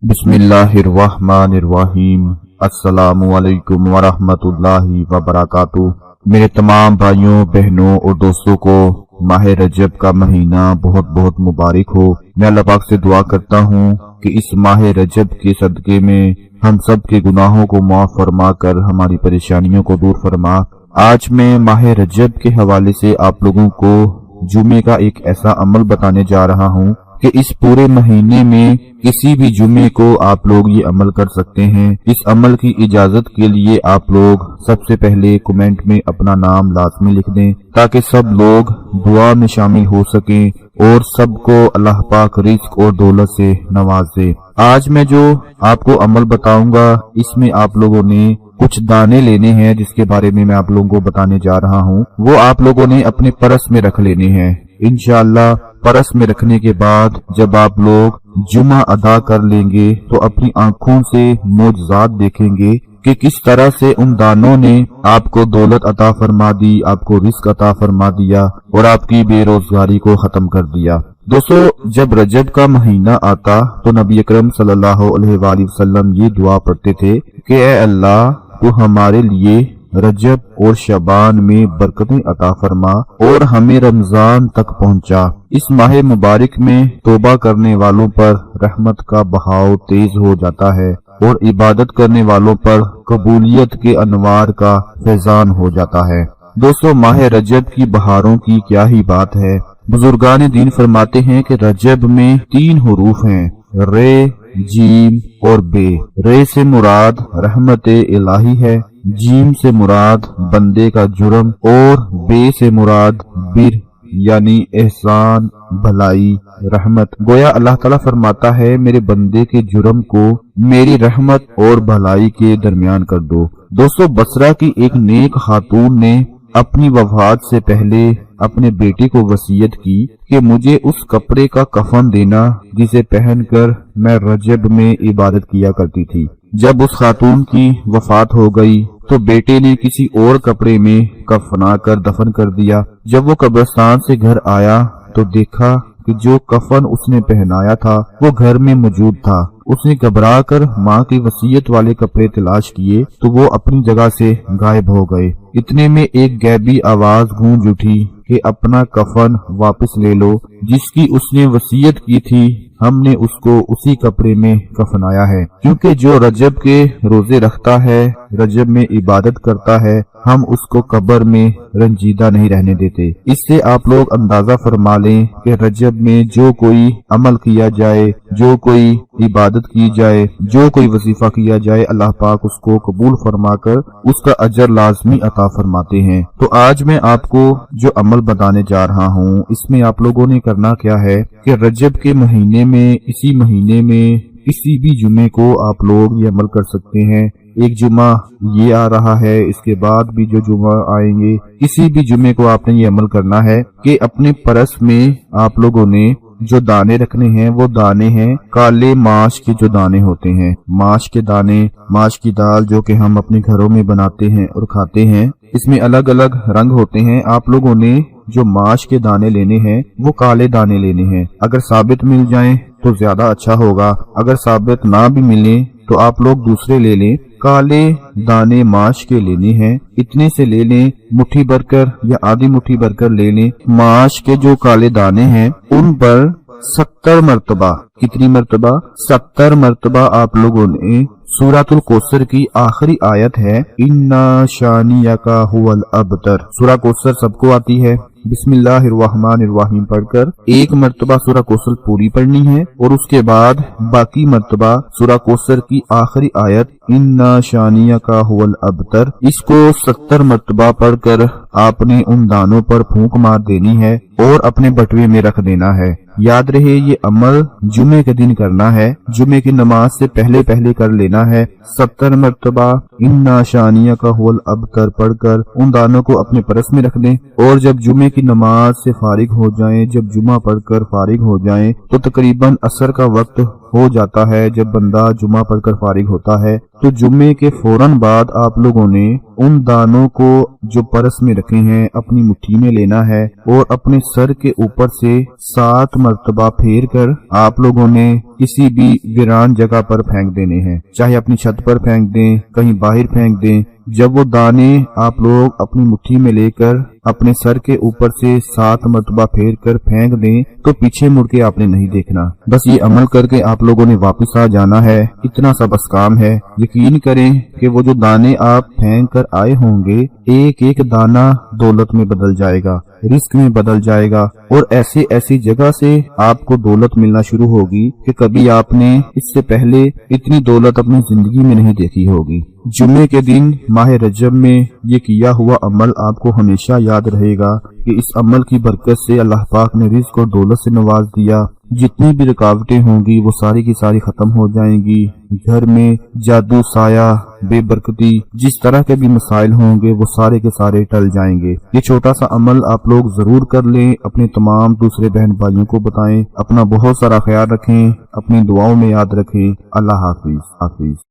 बिस्मिल्लाहिर्रहमानिर्रहीम। अस्सलामुअलैकुम वरहमतुल्लाहि वबरकातुहू। मेरे तमाम भाइयों बहनों और दोस्तों को माह रजब का महीना बहुत बहुत मुबारक हो। मैं अल्लाह पाक से दुआ करता हूँ कि इस माह रजब के सदके में हम सब के गुनाहों को माफ फरमा कर हमारी परेशानियों को दूर फरमा। आज मैं माह रजब के हवाले से आप लोगों को जुमे का एक ऐसा अमल बताने जा रहा हूँ कि इस पूरे महीने में किसी भी जुमे को आप लोग ये अमल कर सकते हैं। इस अमल की इजाजत के लिए आप लोग सबसे पहले कमेंट में अपना नाम लाजमी लिख दें ताकि सब लोग दुआ में शामिल हो सकें और सबको अल्लाह पाक रिज़्क और दौलत से नवाज दे। आज मैं जो आपको अमल बताऊंगा इसमें आप लोगों ने कुछ दाने लेने हैं जिसके बारे में मैं आप लोगों को बताने जा रहा हूँ। वो आप लोगों ने अपने परस में रख लेने हैं। इंशाअल्लाह परस में रखने के बाद जब आप लोग जुमा अदा कर लेंगे तो अपनी आंखों से मोजज़ात देखेंगे कि किस तरह से उन दानों ने आपको दौलत अता फरमा दी, आपको रिज़्क अता फरमा दिया और आपकी बेरोजगारी को खत्म कर दिया। दोस्तों, जब रजब का महीना आता तो नबी अकरम सल्लल्लाहु अलैहि वसल्लम ये दुआ पढ़ते थे कि ऐ अल्लाह, तू हमारे लिए रजब और शबान में बरकतें अता फरमा और हमें रमजान तक पहुंचा। इस माह मुबारक में तौबा करने वालों पर रहमत का बहाव तेज हो जाता है और इबादत करने वालों पर कबूलियत के अनवार का फैजान हो जाता है। दोस्तों, माह रजब की बहारों की क्या ही बात है। बुजुर्गान दीन फरमाते हैं कि रजब में 3 हुरूफ हैं, रे, जीम और बे। रे से मुराद रहमत इलाही है, जीम से मुराद बंदे का जुर्म और बे से मुराद बिर यानी एहसान, भलाई, रहमत। गोया अल्लाह ताला फरमाता है, मेरे बंदे के जुर्म को मेरी रहमत और भलाई के दरमियान कर दो। दोस्तों, बसरा की एक नेक खातून ने अपनी वफात से पहले अपने बेटे को वसीयत की कि मुझे उस कपड़े का कफन देना जिसे पहनकर मैं रजब में इबादत किया करती थी। जब उस खातून की वफात हो गई तो बेटे ने किसी और कपड़े में कफना कर दफन कर दिया। जब वो कब्रिस्तान से घर आया तो देखा कि जो कफन उसने पहनाया था वो घर में मौजूद था। उसने घबरा कर माँ की वसीयत वाले कपड़े तलाश किए तो वो अपनी जगह से गायब हो गए। इतने में एक गैबी आवाज गूंज उठी कि अपना कफन वापस ले लो, जिसकी उसने वसीयत की थी हमने उसको उसी कपड़े में कफनाया है। क्योंकि जो रजब के रोजे रखता है, रजब में इबादत करता है, हम उसको कब्र में रंजीदा नहीं रहने देते। इससे आप लोग अंदाजा फरमा लें कि रजब में जो कोई अमल किया जाए, जो कोई इबादत की जाए, जो कोई वजीफा किया जाए, अल्लाह पाक उसको कबूल फरमाकर उसका अजर लाजमी अता फरमाते हैं। तो आज मैं आपको जो अमल बताने जा रहा हूँ इसमें आप लोगों ने करना क्या है कि रजब के महीने में, इसी महीने में किसी भी जुमे को आप लोग ये अमल कर सकते हैं। एक जुमा ये आ रहा है, इसके बाद भी जो जुमा आएंगे, किसी भी जुमे को आपने ये अमल करना है कि अपने परस में आप लोगों ने जो दाने रखने हैं वो दाने हैं काले माश के जो दाने होते हैं। माश के दाने, माश की दाल जो कि हम अपने घरों में बनाते हैं और खाते हैं, इसमें अलग अलग रंग होते हैं। आप लोगों ने जो माश के दाने लेने हैं वो काले दाने लेने हैं। अगर साबित मिल जाएं तो ज्यादा अच्छा होगा, अगर साबित ना भी मिले तो आप लोग दूसरे ले लें। काले दाने माश के लेने हैं, इतने से ले लें, मुट्ठी भरकर या आधी मुट्ठी भरकर ले लें। माश के जो काले दाने हैं उन पर 70 मरतबा, कितनी मरतबा? 70 मरतबा आप लोगों ने सूरतुल कौसर की आखिरी आयत है, इन्ना शानिया का हुवल अबतर। सूरह कौसर सबको आती है। बिस्मिल्लाहिर्रहमानिर्रहीम पढ़कर एक मर्तबा सूरह कौसर पूरी पढ़नी है और उसके बाद बाकी मर्तबा सूरह कौसर की आखिरी आयत इन्ना शानिया का हुवल अबतर, इसको 70 मर्तबा पढ़कर आपने उन दानों पर फूंक मार देनी है और अपने बटुए में रख देना है। याद रहे ये अमल जुमे के दिन करना है, जुमे की नमाज से पहले पहले कर लेना है। 70 मर्तबा इन्ना शानिया का हुवल अबतर पढ़कर उन दानों को अपने परस में रख दें और जब जुमे की नमाज से फारिग हो जाएं, जब जुमा पढ़कर फारिग हो जाएं तो तकरीबन असर का वक्त ہو جاتا ہے جب بندہ جمعہ پڑھ کر فارغ ہوتا ہے تو جمعے کے فوراً بعد آپ لوگوں نے ان دانوں کو جو پرس میں رکھے ہیں اپنی مٹھی میں لینا ہے اور اپنے سر کے اوپر سے 7 مرتبہ پھیر کر آپ لوگوں نے کسی بھی ویران جگہ پر پھینک دینے ہیں، چاہے اپنی چھت پر پھینک دیں، کہیں باہر پھینک دیں۔ جب وہ دانے آپ لوگ اپنی مٹھی میں لے کر اپنے سر کے اوپر سے 7 مرتبہ پھیر کر پھینک دیں تو پیچھے مڑ کے آپ نے نہیں دیکھنا، بس یہ عمل کر کے آپ لوگوں نے واپس آ جانا ہے۔ اتنا سا بس کام ہے۔ یقین کریں کہ وہ جو دانے آپ پھینک کر آئے ہوں گے ایک ایک دانہ دولت میں بدل جائے گا، رزق میں بدل جائے گا، اور ایسی جگہ سے آپ کو دولت ملنا شروع ہوگی کہ کبھی آپ نے اس سے پہلے اتنی دولت اپنی زندگی میں نہیں دیکھی ہوگی۔ جمعے کے دن ماہ رجب میں یہ کیا ہوا عمل آپ کو ہمیشہ یاد رہے گا کہ اس عمل کی برکت سے اللہ پاک نے رزق اور دولت سے نواز دیا۔ جتنی بھی رکاوٹیں ہوں گی وہ ساری کی ساری ختم ہو جائیں گی۔ گھر میں جادو، سایہ، بے برکتی، جس طرح کے بھی مسائل ہوں گے وہ سارے کے سارے ٹل جائیں گے۔ یہ چھوٹا سا عمل آپ لوگ ضرور کر لیں، اپنے تمام دوسرے بہن بھائیوں کو بتائیں، اپنا بہت سارا خیال رکھیں، اپنی دعاؤں میں یاد رکھیں۔ اللہ حافظ۔